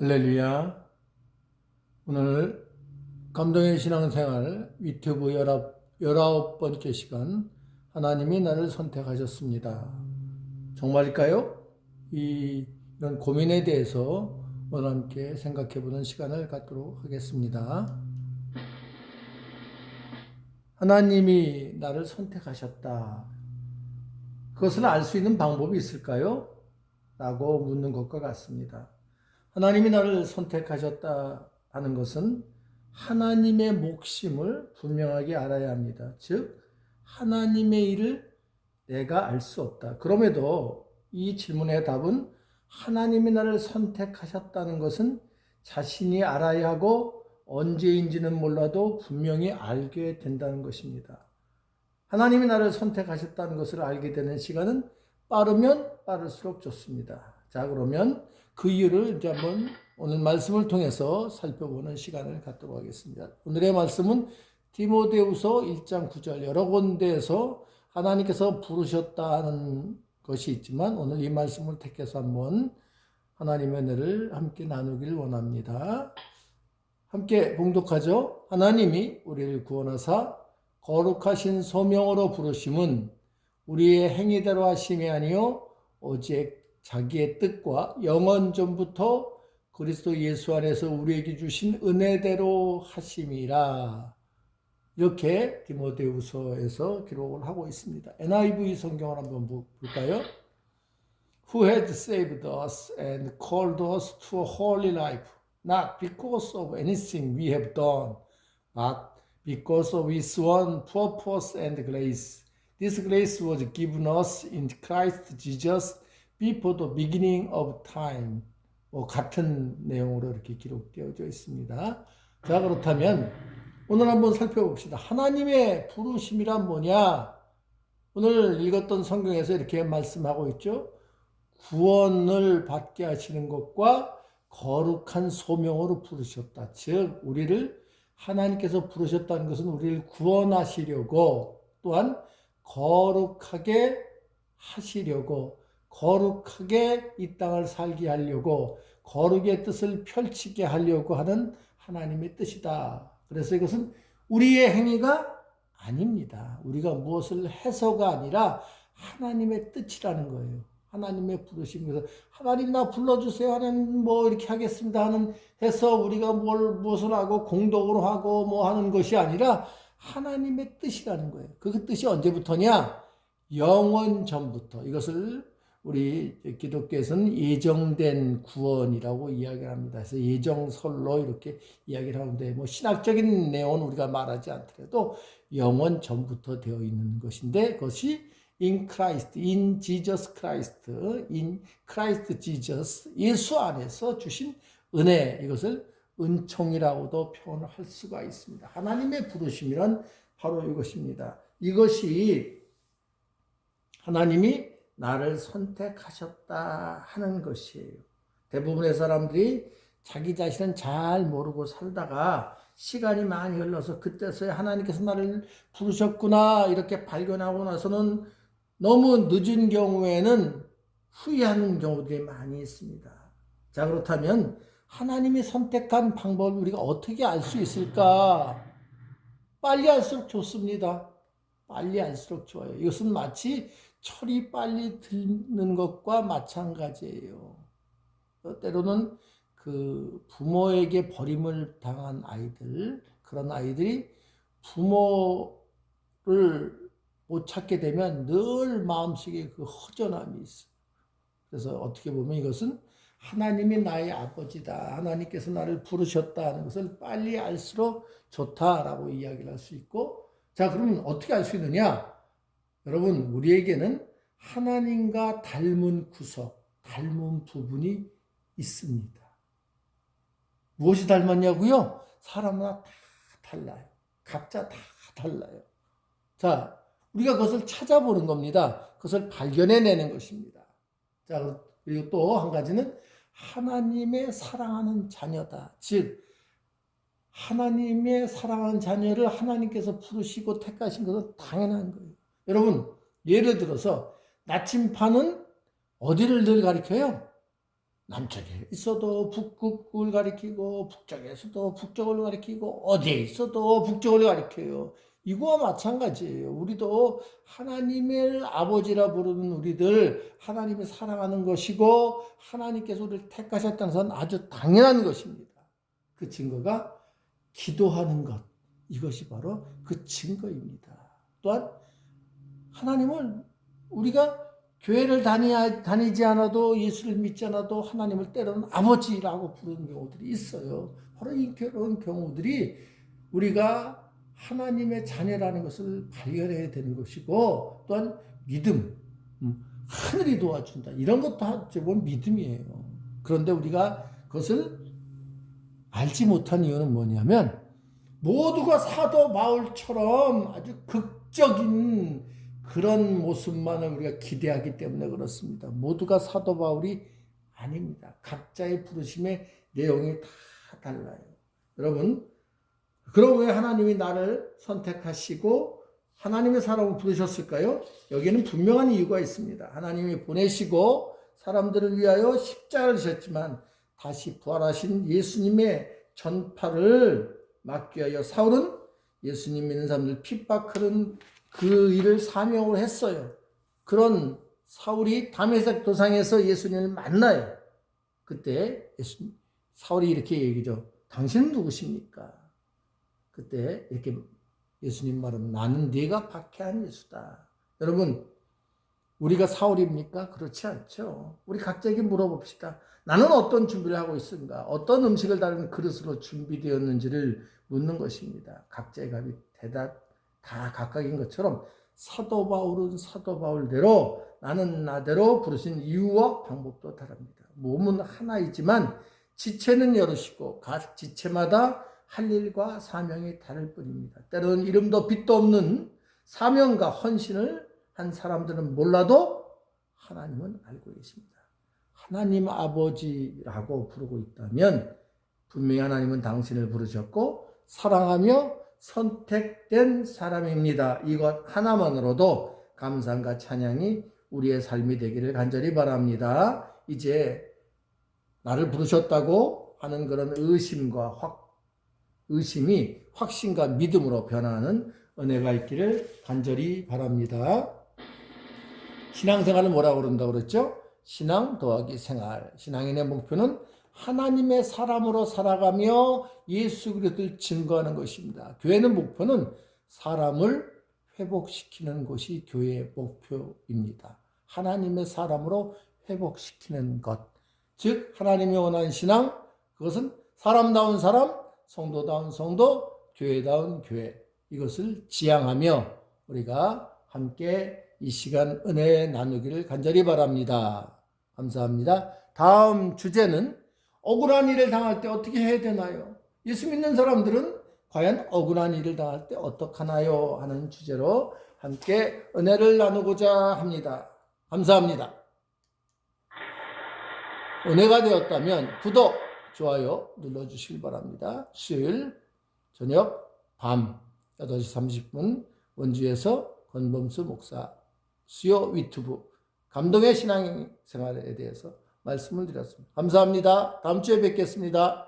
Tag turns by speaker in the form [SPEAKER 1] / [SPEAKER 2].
[SPEAKER 1] 할렐루야. 오늘 감동의 신앙생활 유튜브 19번째 시간, 하나님이 나를 선택하셨습니다. 정말일까요? 이런 고민에 대해서 오늘 함께 생각해보는 시간을 갖도록 하겠습니다. 하나님이 나를 선택하셨다. 그것을 알 수 있는 방법이 있을까요? 라고 묻는 것과 같습니다. 하나님이 나를 선택하셨다 하는 것은 하나님의 몫임을 분명하게 알아야 합니다. 즉, 하나님의 일을 내가 알 수 없다. 그럼에도 이 질문의 답은 하나님이 나를 선택하셨다는 것은 자신이 알아야 하고 언제인지는 몰라도 분명히 알게 된다는 것입니다. 하나님이 나를 선택하셨다는 것을 알게 되는 시간은 빠르면 빠를수록 좋습니다. 자, 그러면 그 이유를 이제 한번 오늘 말씀을 통해서 살펴보는 시간을 갖도록 하겠습니다. 오늘의 말씀은 디모데후서 1장 9절 여러 군데에서 하나님께서 부르셨다는 것이 있지만 오늘 이 말씀을 택해서 한번 하나님의 은혜를 함께 나누길 원합니다. 함께 봉독하죠. 하나님이 우리를 구원하사 거룩하신 소명으로 부르심은 우리의 행위대로 하심이 아니요 오직 자기의 뜻과 영원 전부터 그리스도 예수 안에서 우리에게 주신 은혜대로 하심이라. 이렇게 디모데후서에서 기록을 하고 있습니다. NIV 성경을 한번 볼까요? Who had saved us and called us to a holy life, not because of anything we have done, but because of His one purpose and grace. This grace was given us in Christ Jesus before the beginning of time. 같은 내용으로 이렇게 기록되어져 있습니다. 자, 그렇다면 오늘 한번 살펴봅시다. 하나님의 부르심이란 뭐냐? 오늘 읽었던 성경에서 이렇게 말씀하고 있죠. 구원을 받게 하시는 것과 거룩한 소명으로 부르셨다. 즉, 우리를 하나님께서 부르셨다는 것은 우리를 구원하시려고, 또한 거룩하게 하시려고, 거룩하게 이 땅을 살게 하려고, 거룩의 뜻을 펼치게 하려고 하는 하나님의 뜻이다. 그래서 이것은 우리의 행위가 아닙니다. 우리가 무엇을 해서가 아니라 하나님의 뜻이라는 거예요. 하나님의 부르심에서 하나님 나 불러주세요. 하나님 뭐 이렇게 하겠습니다 하는 해서 우리가 무엇을 하고 공덕으로 하고 뭐 하는 것이 아니라 하나님의 뜻이라는 거예요. 그 뜻이 언제부터냐? 영원 전부터. 이것을 우리 기독교에서는 예정된 구원이라고 이야기를 합니다. 그래서 예정설로 이렇게 이야기를 하는데 뭐 신학적인 내용은 우리가 말하지 않더라도 영원 전부터 되어 있는 것인데 그것이 in Christ, in Jesus Christ, in Christ Jesus, 예수 안에서 주신 은혜, 이것을 은총이라고도 표현을 할 수가 있습니다. 하나님의 부르심이란 바로 이것입니다. 이것이 하나님이 나를 선택하셨다 하는 것이에요. 대부분의 사람들이 자기 자신은 잘 모르고 살다가 시간이 많이 흘러서 그때서야 하나님께서 나를 부르셨구나 이렇게 발견하고 나서는 너무 늦은 경우에는 후회하는 경우들이 많이 있습니다. 자, 그렇다면 하나님이 선택한 방법을 우리가 어떻게 알 수 있을까? 빨리 알수록 좋습니다. 빨리 알수록 좋아요. 이것은 마치 철이 빨리 드는 것과 마찬가지예요. 때로는 그 부모에게 버림을 당한 아이들, 그런 아이들이 부모를 못 찾게 되면 늘 마음속에 그 허전함이 있어요. 그래서 어떻게 보면 이것은 하나님이 나의 아버지다. 하나님께서 나를 부르셨다 하는 것을 빨리 알수록 좋다라고 이야기를 할 수 있고, 자, 그러면 어떻게 알 수 있느냐? 여러분, 우리에게는 하나님과 닮은 구석, 닮은 부분이 있습니다. 무엇이 닮았냐고요? 사람마다 다 달라요. 각자 다 달라요. 자, 우리가 그것을 찾아보는 겁니다. 그것을 발견해내는 것입니다. 자, 그리고 또 한 가지는 하나님의 사랑하는 자녀다. 즉, 하나님의 사랑하는 자녀를 하나님께서 부르시고 택하신 것은 당연한 거예요. 여러분, 예를 들어서 나침반은 어디를 늘 가리켜요? 남쪽에 있어도 북극을 가리키고 북쪽에서도 북쪽을 가리키고 어디에 있어도 북쪽을 가리켜요. 이거와 마찬가지예요. 우리도 하나님의 아버지라 부르는 우리들 하나님이 사랑하는 것이고 하나님께서 우리를 택하셨다는 것은 아주 당연한 것입니다. 그 증거가 기도하는 것, 이것이 바로 그 증거입니다. 또한 하나님은 우리가 교회를 다니지 않아도 예수를 믿지 않아도 하나님을 때로는 아버지라고 부르는 경우들이 있어요. 바로 이런 경우들이 우리가 하나님의 자녀라는 것을 발견해야 되는 것이고 또한 믿음, 하늘이 도와준다. 이런 것도 어찌 보면 믿음이에요. 그런데 우리가 그것을 알지 못한 이유는 뭐냐면 모두가 사도 바울처럼 아주 극적인 그런 모습만을 우리가 기대하기 때문에 그렇습니다. 모두가 사도 바울이 아닙니다. 각자의 부르심의 내용이 다 달라요. 여러분, 그럼 왜 하나님이 나를 선택하시고 하나님의 사람을 부르셨을까요? 여기에는 분명한 이유가 있습니다. 하나님이 보내시고 사람들을 위하여 십자가를 지셨지만 다시 부활하신 예수님의 전파를 막기 위하여 사울은 예수님 믿는 사람들 핍박하는 그 일을 사명으로 했어요. 그런 사울이 다메섹 도상에서 예수님을 만나요. 그때 사울이 이렇게 얘기죠. 당신은 누구십니까? 그때 이렇게 예수님 말은 나는 네가 박해한 예수다. 여러분, 우리가 사울입니까? 그렇지 않죠. 우리 각자에게 물어봅시다. 나는 어떤 준비를 하고 있는가? 어떤 음식을 다른 그릇으로 준비되었는지를 묻는 것입니다. 각자의 답이 대답 다 각각인 것처럼 사도 바울은 사도 바울대로 나는 나대로 부르신 이유와 방법도 다릅니다. 몸은 하나이지만 지체는 여럿이고 각 지체마다 할 일과 사명이 다를 뿐입니다. 때로는 이름도 빛도 없는 사명과 헌신을 한 사람들은 몰라도 하나님은 알고 계십니다. 하나님 아버지라고 부르고 있다면 분명히 하나님은 당신을 부르셨고 사랑하며 선택된 사람입니다. 이것 하나만으로도 감사함과 찬양이 우리의 삶이 되기를 간절히 바랍니다. 이제 나를 부르셨다고 하는 그런 의심이 확신과 믿음으로 변화하는 은혜가 있기를 간절히 바랍니다. 신앙생활은 뭐라고 그런다고 그랬죠? 신앙 더하기 생활. 신앙인의 목표는 하나님의 사람으로 살아가며 예수 그리스도를 증거하는 것입니다. 교회는 목표는 사람을 회복시키는 것이 교회의 목표입니다. 하나님의 사람으로 회복시키는 것. 즉 하나님이 원하는 신앙, 그것은 사람다운 사람, 성도다운 성도, 교회다운 교회. 이것을 지향하며 우리가 함께 이 시간 은혜 나누기를 간절히 바랍니다. 감사합니다. 다음 주제는 억울한 일을 당할 때 어떻게 해야 되나요? 예수 믿는 사람들은 과연 억울한 일을 당할 때 어떡하나요? 하는 주제로 함께 은혜를 나누고자 합니다. 감사합니다. 은혜가 되었다면 구독, 좋아요 눌러주시기 바랍니다. 수요일 저녁 밤 8시 30분 원주에서 권범수 목사 수요 유튜브 감동의 신앙생활에 대해서 말씀을 드렸습니다. 감사합니다. 다음 주에 뵙겠습니다.